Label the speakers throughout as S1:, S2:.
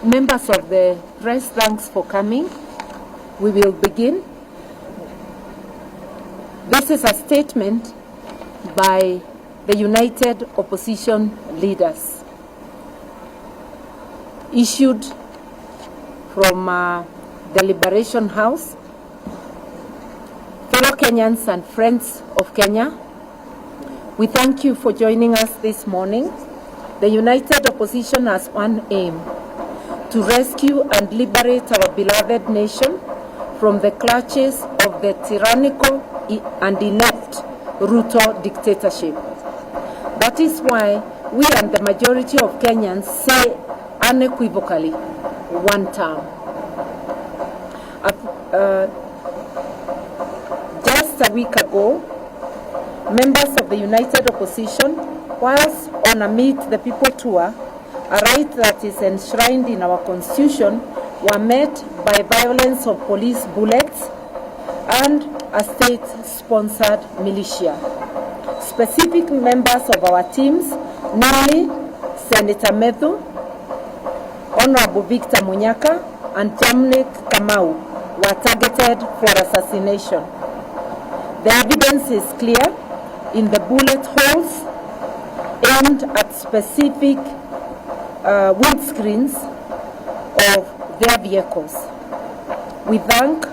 S1: Members of the press, thanks for coming. We will begin. This is a statement by the United Opposition Leaders, issued from the Liberation House. Fellow Kenyans and friends of Kenya, we thank you for joining us this morning. The United Opposition has one aim: to rescue and liberate our beloved nation from the clutches of the tyrannical and inept Ruto dictatorship. That is why we and the majority of Kenyans say unequivocally, one term. Just a week ago, members of the United Opposition, whilst on a Meet the People tour, a right that is enshrined in our constitution, were met by violence of police bullets and a state-sponsored militia. Specific members of our teams, namely Senator Methu, Honorable Victor Munyaka, and Jamnik Kamau, were targeted for assassination. The evidence is clear in the bullet holes aimed at specific windscreens of their vehicles. We thank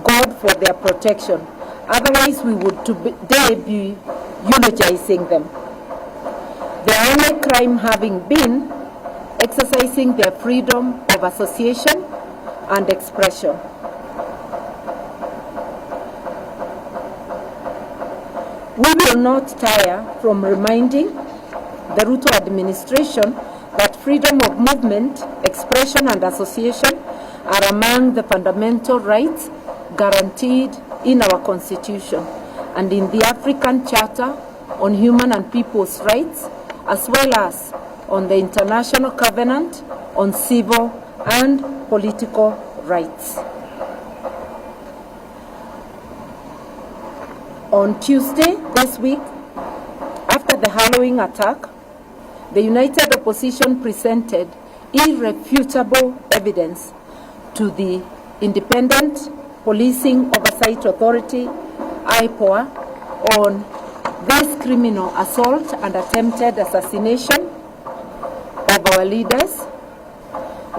S1: God for their protection. Otherwise, we would today be eulogizing them. Their only crime having been exercising their freedom of association and expression. We will not tire from reminding the Ruto administration that freedom of movement, expression, and association are among the fundamental rights guaranteed in our Constitution and in the African Charter on Human and People's Rights, as well as on the International Covenant on Civil and Political Rights. On Tuesday this week, after the Halloween attack, the United Opposition presented irrefutable evidence to the Independent Policing Oversight Authority, IPOA, on this criminal assault and attempted assassination of our leaders.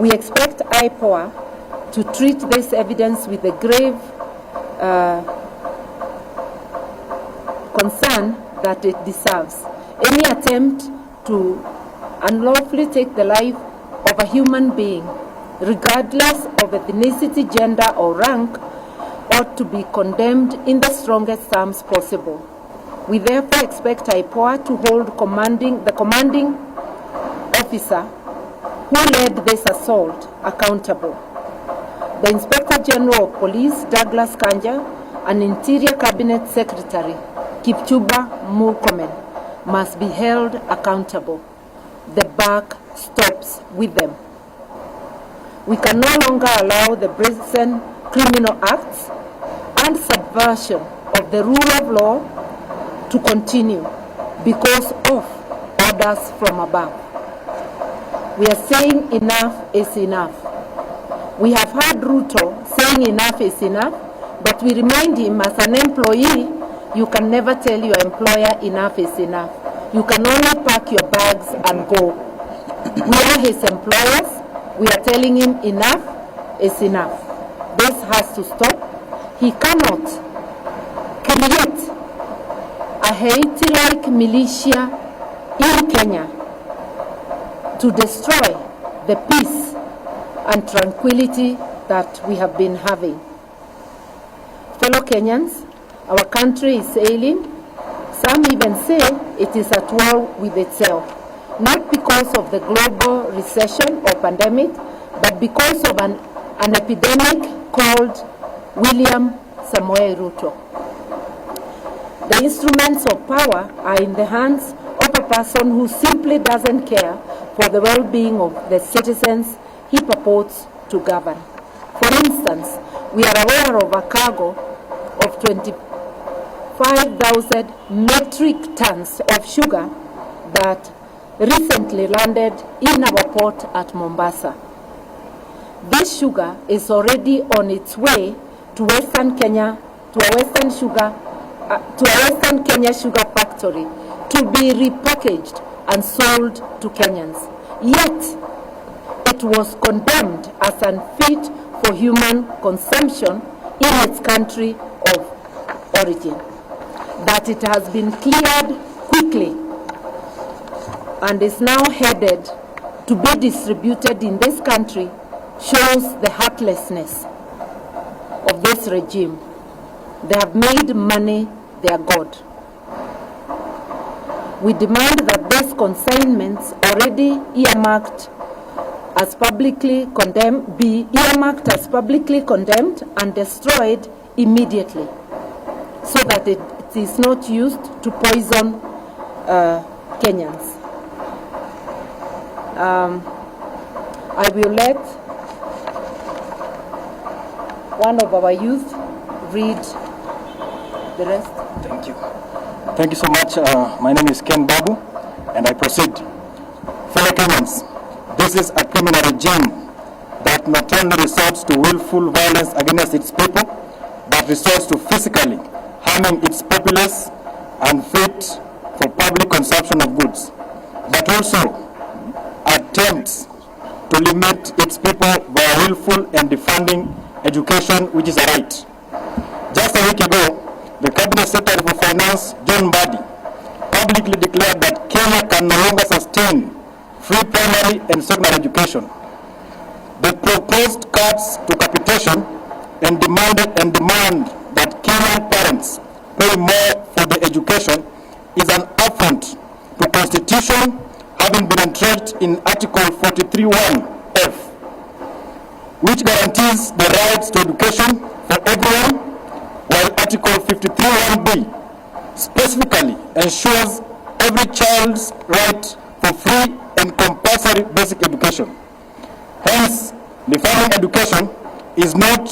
S1: We expect IPOA to treat this evidence with a grave concern that it deserves. Any attempt to unlawfully take the life of a human being, regardless of ethnicity, gender, or rank, ought to be condemned in the strongest terms possible. We therefore expect IPOA to hold the commanding officer who led this assault accountable. The Inspector General of Police, Douglas Kanja, and Interior Cabinet Secretary, Kipchumba Murkomen, must be held accountable. The buck stops with them. We can no longer allow the brazen criminal acts and subversion of the rule of law to continue because of orders from above. We are saying enough is enough. We have heard Ruto saying enough is enough, but we remind him as an employee, you can never tell your employer enough is enough. You can only pack your bags and go. We are his employers. We are telling him enough is enough. This has to stop. He cannot create a Haiti-like militia in Kenya to destroy the peace and tranquility that we have been having. Fellow Kenyans, our country is ailing. Some even say it is at war with itself, not because of the global recession or pandemic, but because of an epidemic called William Samoei Ruto. The instruments of power are in the hands of a person who simply doesn't care for the well-being of the citizens he purports to govern. For instance, we are aware of a cargo of 25,000 metric tons of sugar that recently landed in our port at Mombasa. This sugar is already on its way to Western Kenya, to a Western Kenya sugar factory to be repackaged and sold to Kenyans. Yet, it was condemned as unfit for human consumption in its country of origin. That it has been cleared quickly and is now headed to be distributed in this country shows the heartlessness of this regime. They have made money their god. We demand that these consignments already earmarked as publicly condemned be earmarked as publicly condemned and destroyed immediately, so that it is not used to poison Kenyans. I will let one of our youth read the rest.
S2: Thank you. Thank you so much. My name is Ken Babu, and I proceed. Fellow Kenyans, this is a criminal regime that not only resorts to willful violence against its people, but resorts to physically harming its populace unfit for public consumption of goods, but also attempts to limit its people via willful and defunding education, which is a right. Just a week ago, the Cabinet Secretary for Finance, John Mbadi, publicly declared that Kenya can no longer sustain free primary and secondary education. The proposed cuts to capitation and demand that Kenyan parents pay more for the education is an affront to Constitution, having been entrenched in Article 43(1)(f), which guarantees the rights to education for everyone, while Article 53(1)(b) specifically ensures every child's right for free and compulsory basic education. Hence, defunding education is not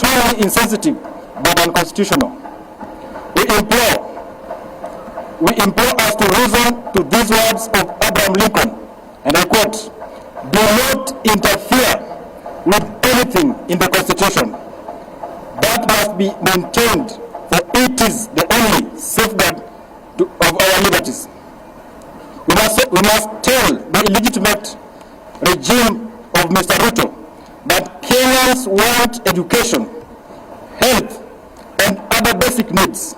S2: only insensitive but unconstitutional. We implore us to reason to these words of Abraham Lincoln, and I quote, "Do not interfere with anything in the Constitution. That must be maintained, for it is the only safeguard of our liberties." We must tell the illegitimate regime of Mr. Ruto that Kenyans want education, health, and other basic needs,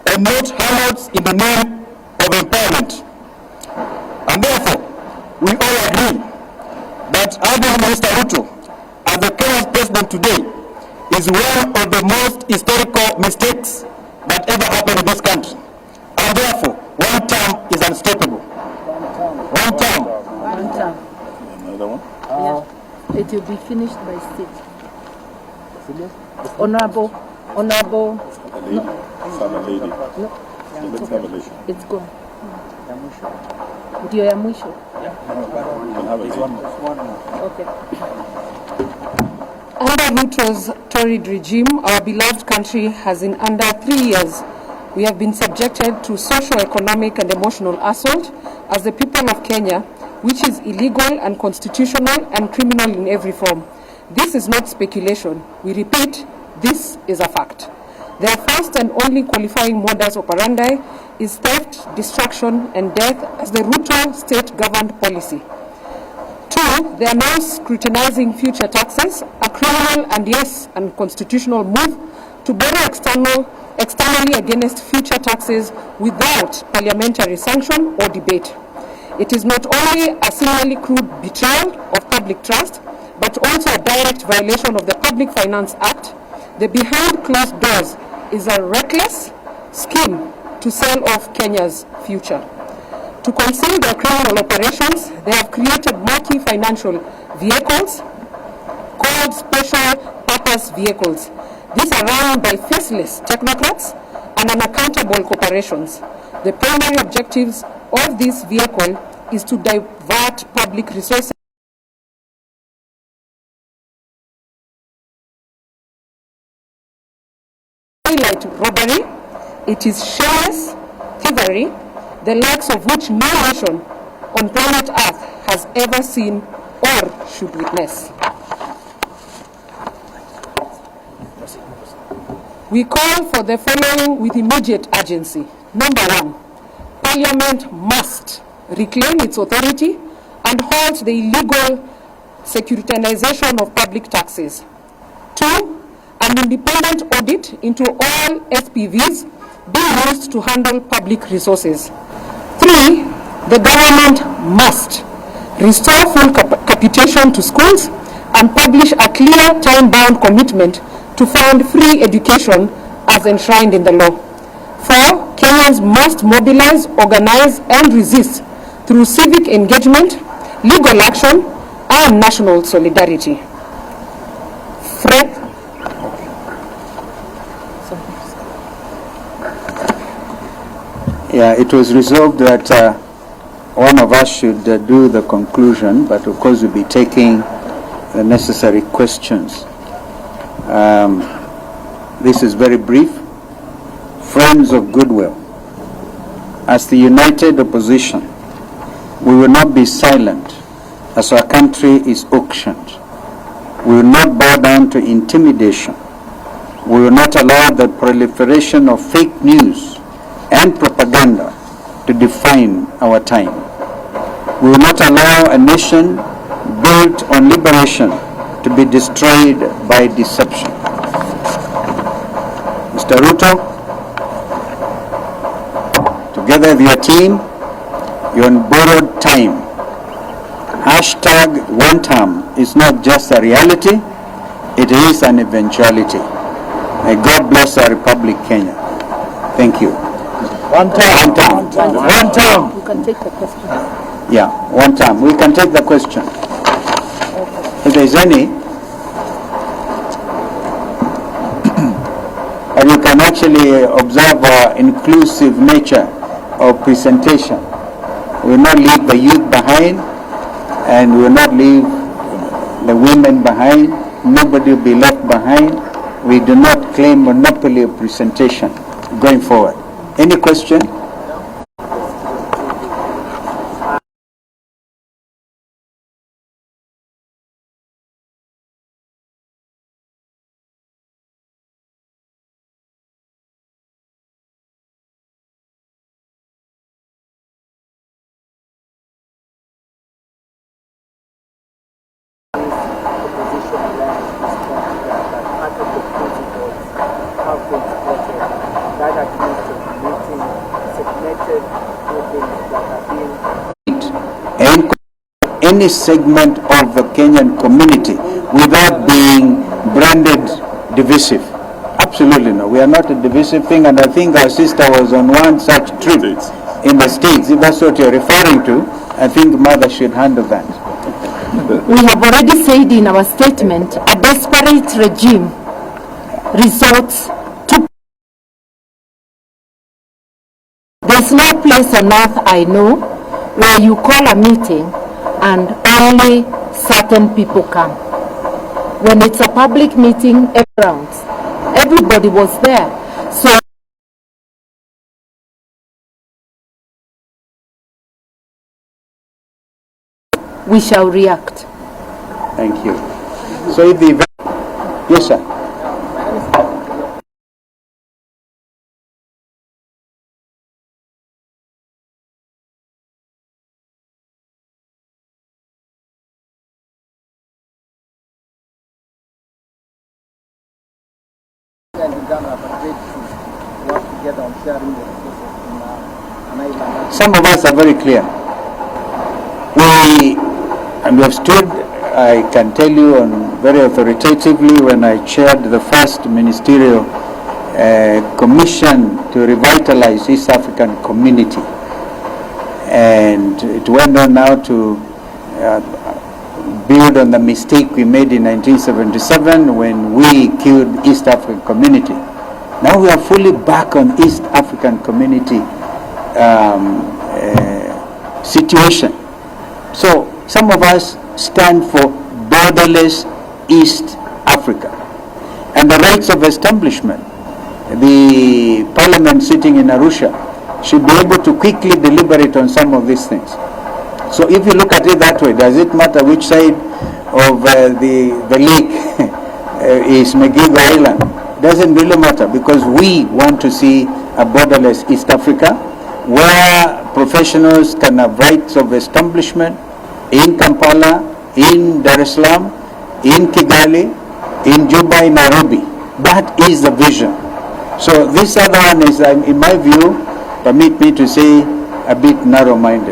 S2: and not handouts in the name of empowerment. And therefore, we all agree that having Mr. Ruto as the Kenyan president today is one of the most historical mistakes that ever happened in this country. And therefore, one term is unstoppable. One term.
S3: Another one?
S1: Yeah. It will be finished by state. Honorable.
S3: Lady.
S1: No.
S3: Let's have a lady.
S1: It's gone. Ndio ya mwisho.
S3: We can have a lady.
S1: Okay.
S4: Under Ruto's torrid regime, our beloved country has in under 3 years, we have been subjected to socio-economic and emotional assault as the people of Kenya, which is illegal, unconstitutional, and criminal in every form. This is not speculation. We repeat, this is a fact. Their first and only qualifying modus operandi is theft, destruction, and death as the Ruto state-governed policy. 2, they are now scrutinizing future taxes, a criminal and yes, unconstitutional move to borrow externally against future taxes without parliamentary sanction or debate. It is not only a singularly crude betrayal of public trust, but also a direct violation of the Public Finance Act. The behind closed doors is a reckless scheme to sell off Kenya's future. To conceal their criminal operations, they have created murky financial vehicles called special purpose vehicles. These are run by faceless technocrats and unaccountable corporations. The primary objectives of this vehicle is to divert public resources highlight robbery, it is shameless thievery, the likes of which no nation on planet Earth has ever seen or should witness. We call for the following with immediate urgency. Number one, Parliament must reclaim its authority and halt the illegal securitization of public taxes. Two, an independent audit into all SPVs being used to handle public resources. Three, the government must restore full capitation to schools and publish a clear time-bound commitment to fund free education as enshrined in the law. Four, Kenyans must mobilize, organize, and resist through civic engagement, legal action, and national solidarity.
S5: Yeah, it was resolved that one of us should do the conclusion, but of course we'll be taking the necessary questions. This is very brief. Friends of goodwill, as the united opposition, we will not be silent as our country is auctioned. We will not bow down to intimidation. We will not allow the proliferation of fake news and propaganda to define our time. We will not allow a nation built on liberation to be destroyed by deception. Mr. Ruto, together with your team, you're on borrowed time. Hashtag one term is not just a reality, it is an eventuality. May God bless our Republic, Kenya. Thank you.
S2: One term. One term.
S1: You can take the question.
S5: Yeah, one term. We can take the question. If there is any, and you can actually observe our inclusive nature of presentation. We will not leave the youth behind, and we will not leave the women behind. Nobody will be left behind. We do not claim monopoly of presentation going forward. Any question? And any segment of the Kenyan community without being branded divisive. Absolutely no. We are not a divisive thing, and I think our sister was on one such trip in the States. If that's what you're referring to, I think Mother should handle that.
S1: We have already said in our statement, a desperate regime resorts to... There's no place on earth I know where you call a meeting and only certain people come. When it's a public meeting, everybody was there. So we shall react.
S5: Thank you. So if the event... Yes, sir. Some of us are very clear. We have stood, I can tell you very authoritatively, when I chaired the first ministerial commission to revitalize East African community. And it went on now to build on the mistake we made in 1977 when we killed East African community. Now we are fully back on East African community situation. So some of us stand for borderless East Africa and the rights of establishment. The parliament sitting in Arusha should be able to quickly deliberate on some of these things. So if you look at it that way, does it matter which side of the lake is Gachgua Island? Doesn't really matter, because we want to see a borderless East Africa where professionals can have rights of establishment in Kampala, in Dar es Salaam, in Kigali, in Juba, in Nairobi. That is the vision. So this other one is, in my view, permit me to say, a bit narrow-minded.